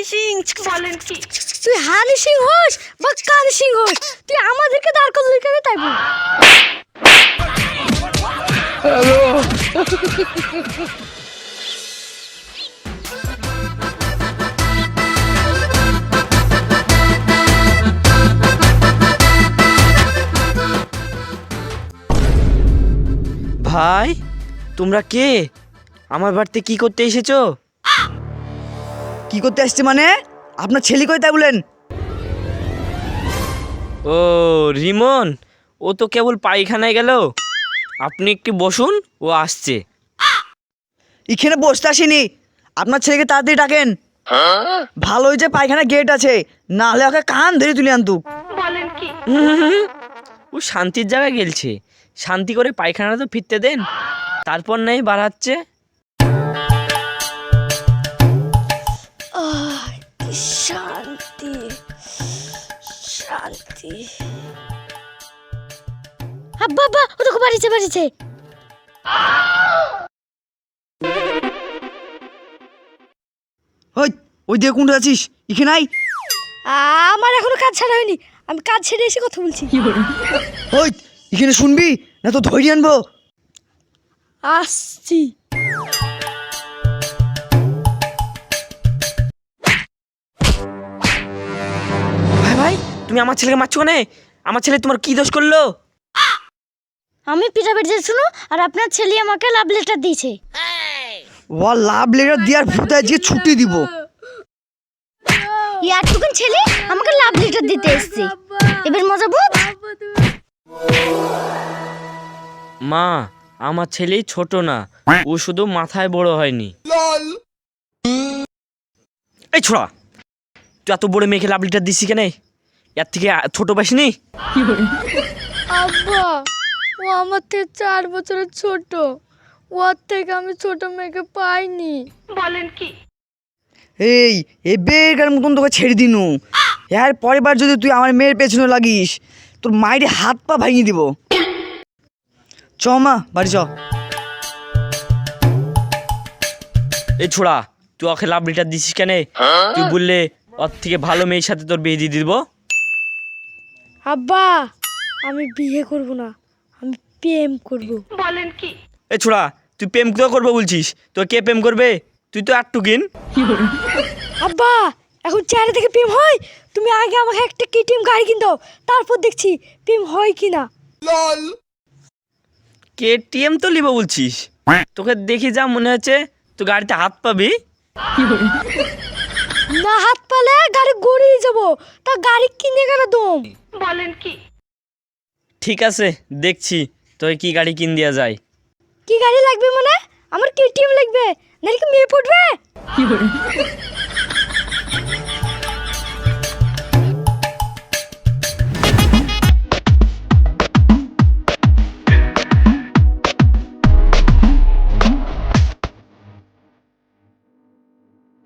হানি সিং। বলেন কি? তুই হানি সিং হোস বা কানি সিং হোস, তুই আমাদেরকে দাঁড় করলি কেন তাই বল। ভাই তোমরা কে? আমার বাড়িতে কি করতে এসেছো? কি করতে আসছে মানে? আপনার ছেলে কই তাই বলেন? ও রিমন, ও তো কেবল পায়খানায় গেল। আপনি একটু বসুন, ও আসছে। এখানে বসতে আসিনি, আপনার ছেলেকে তাড়াতাড়ি ডাকেন। ভালো হয়েছে পায়খানা গেট আছে, না হলে ওকে কান ধরে তুলে আনতুক। বলেন কি? ও শান্তির জায়গায় গেলছে, শান্তি করে পায়খানা তো ফিরতে দেন, তারপর নেই বাড়াচ্ছে। কি শান্তি শান্তি। আব্বা আব্বা, ও তো বাড়িছে বাড়িছে। ওই ওই দিয়ে কোনটা আছিস? এখানে আই। আমার এখনো কাজ ছাড়া হয়নি, আমি কাজ ছেড়ে এসে কথা বলছি। ওই এখানে শুনবি না তো ধরে আনবো। আসছি। ভাই ভাই, তুমি আমার ছেলেকে মারছো কেন? আমার ছেলে তোমার কি দোষ করলো? আমি পিঠা বেটে শুনো, আর আপনার ছেলে আমাকে লাভ লেটার দিয়েছে। ও লাভ লেটার দেওয়ার ভূত আজকে ছুটি দিব। ইয়ারটুকুন ছেলে আমাকে লাভ লেটার দিতে এসেছে, এবার মজা বুঝ। মা, আমার ছেলে ছোট না, ও শুধু মাথায় বড় হয়নি। এই ছোড়া, তুই এত বড় মেয়েকে লাভ লেটার দিচ্ছি কেন? এর থেকে ছোট পাসনি? আব্বা, ও আমার থেকে 4 বছরের ছোট, ওর থেকে আমি ছোট মেয়েকে পাইনি। বলেন কি? এই এ বেকার মতন তোকে ছেড়ে দিনু। এর পরের বার যদি তুই আমার মেয়ের পেছনে লাগিস, তোর মায়ের হাত পা ভাঙিয়ে দিব। চ মা বাড়ি চ। এই ছোড়া, তুই ওকে লাভ লেটার দিছিস কেন? তুই বললে ওর থেকে ভালো মেয়ের সাথে তোর বিয়ে দিয়ে দিব। আব্বা, আমি বিয়ে করব না, আমি প্রেম করব। বলেন কি? এই ছোড়া, তুই প্রেম তো করবো বলছিস, তোর কে প্রেম করবে? তুই তো আটটুকিন। আব্বা, এখন চেহারা থেকে প্রেম হয়? তুমি আগে আমাকে একটা কেটিএম গাড়ি কিনে দাও, তারপর দেখছি প্রেম হয় কিনা। কেটিএম তো লিব বলছিস? তোকে দেখি যা মনে হচ্ছে তুই গাড়িতে হাত পাবি। না হাত পালে গাড়ি গড়িয়ে যাব, তা গাড়ি কিনে কেন দম? বলেন কি? ঠিক আছে, দেখছি তোকে কি গাড়ি কিন দেওয়া যায়। কি গাড়ি লাগবে মানে? আমার কেটিএম লাগবে, নাকি মেয়ে পড়বে?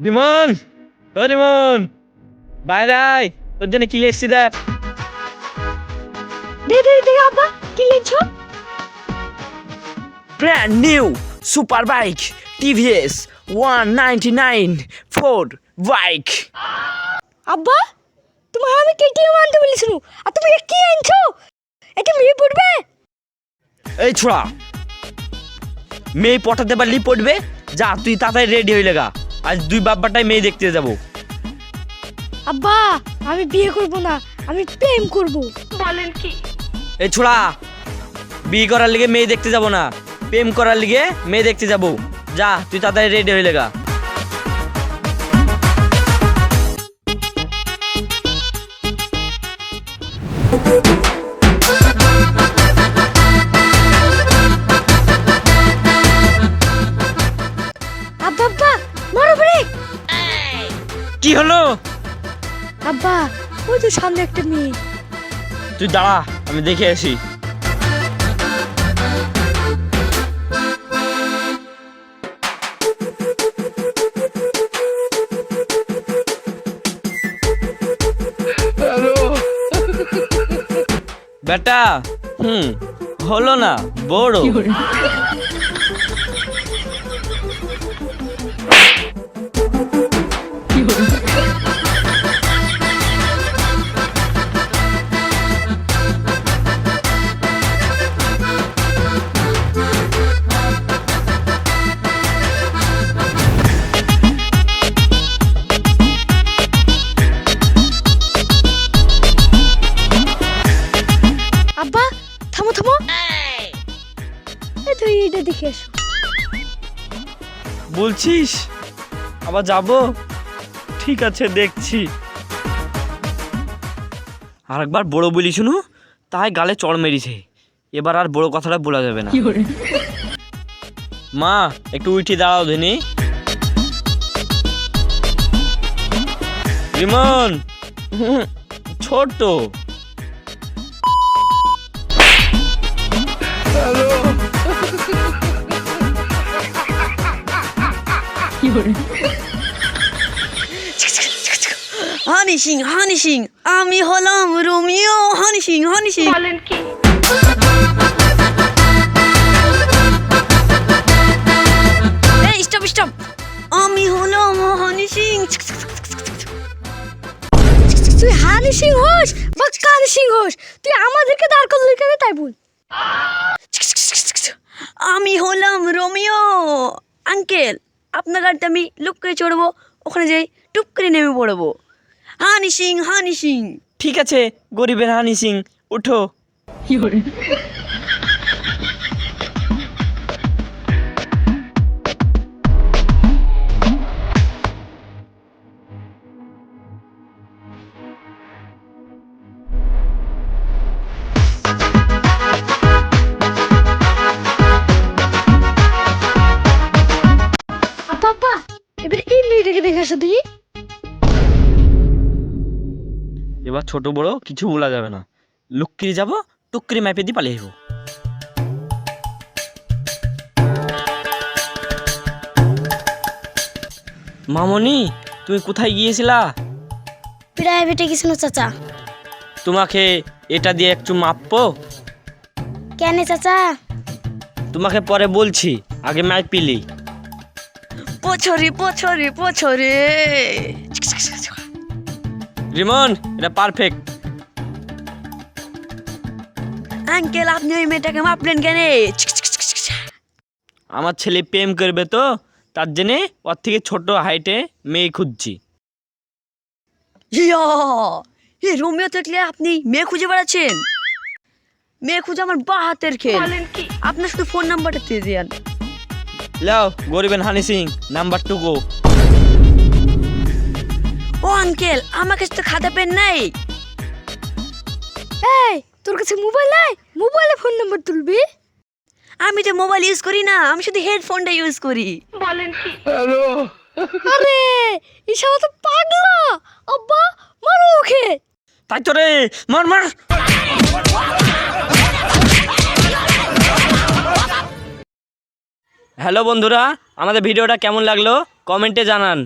রিমন, ও রিমন, বাইরে আয়, তোর জন্য কি এসছি দেখ। দে আব্বা, কি লিখছো? Brand new super bike TVS 199 Ford bike. আব্বা, তোমার আমি কেটিএম আনতে বলেছিল, আর তুমি এ কি আনছো? এটা মেয়ে পড়বে? এই ছোড়া, মেয়ে পটাতে পারলি পড়বে। যা তুই তাড়াতাড়ি রেডি হয়ে লেগা, আজ দুই বাব্বাটাই মেয়ে দেখতে যাবো। আব্বা, আমি বিয়ে করব না, আমি প্রেম করব। বলেন কি? এই ছোড়া, বিয়ে করার লিগে মেয়ে দেখতে যাব না, প্রেম করার লিগে মেয়ে দেখতে যাব। যা তুই তাড়াতাড়ি রেডি হয়ে লেগা। আব্বা আব্বা, মারো ব্রেক। কি হলো? আব্বা, ওই তো সামনে একটা মেয়ে। তুই দাঁড়া, আমি দেখে আসি। বেটা, হলো না বড়। দেখে এসো। বলছিস আবার যাব? ঠিক আছে, দেখছি। আর একবার বড় বলি শুনু, তাই গালে চড় মেরেছে। এবার আর বড় কথাটা বলা যাবে না। মা একটু উঠে দাঁড়াও ধেনি। রিমন, ছোট হানি সিং আমি হলাম রোমিও। হানি সিং বলেন কি এই স্টপ আমি হলাম হানি সিং। তুই হানি সিং হোস বা কানি সিং হোস, তুই আমাদেরকে দাঁড় করলি কেন তাই বল। আমি হলাম রোমিও। আঙ্কেল, আপনার গাড়িতে আমি লুক করে চড়বো, ওখানে যাই টুপ করে নেমে পড়বো। হানি সিং। ঠিক আছে, গরিবের হানি সিং, উঠো। আব্বা এবার এই মেয়েটাকে দেখে আসো দেখি। এবার ছোট বড় কিছু বলা যাবে না। লুক্কিরে যাব, টুকরি ম্যাপে দিয়ে পালিয়ে যাবো। মামনি, তুমি কোথায় গিয়েছিলা? প্রাইভেটে গেছিল চাচা। তোমাকে এটা দিয়ে একটু মাপবো? কেন চাচা? তোমাকে পরে বলছি, আগে ম্যাপ পিলি। পছরে। রিমন, এটা পারফেক্ট। আঙ্কেল, আপনি ওই মেয়েটাকে মাপলেন কেন? আমার ছেলে প্রেম করবে তো, তার জন্যে ওর থেকে ছোট হাইটে মেয়ে খুঁজছি। রোমিও থাকলে আপনি মেয়ে খুঁজে বেড়াচ্ছেন? মেয়ে খুঁজে আমার বা হাতের খেল। বলেন কি আপনার শুধু ফোন নাম্বারটা দিয়ে দেন। লাও, গরিবেন হানি সিং, নাম্বার 2 গো। ও আঙ্কেল, আমার কাছে তো খাতা পেন নাই। এই তোর কাছে মোবাইল নাই? মোবাইলে ফোন নাম্বার তুলবি? আমি তো মোবাইল ইউজ করি না, আমি শুধু হেডফোনটা ইউজ করি। বলেন কি আরে ঈশা তো পাগলা। আব্বা মারো ওকে। তাই তো রে, মার। হ্যালো বন্ধুরা, আমাদের ভিডিওটা কেমন লাগলো কমেন্টে জানান।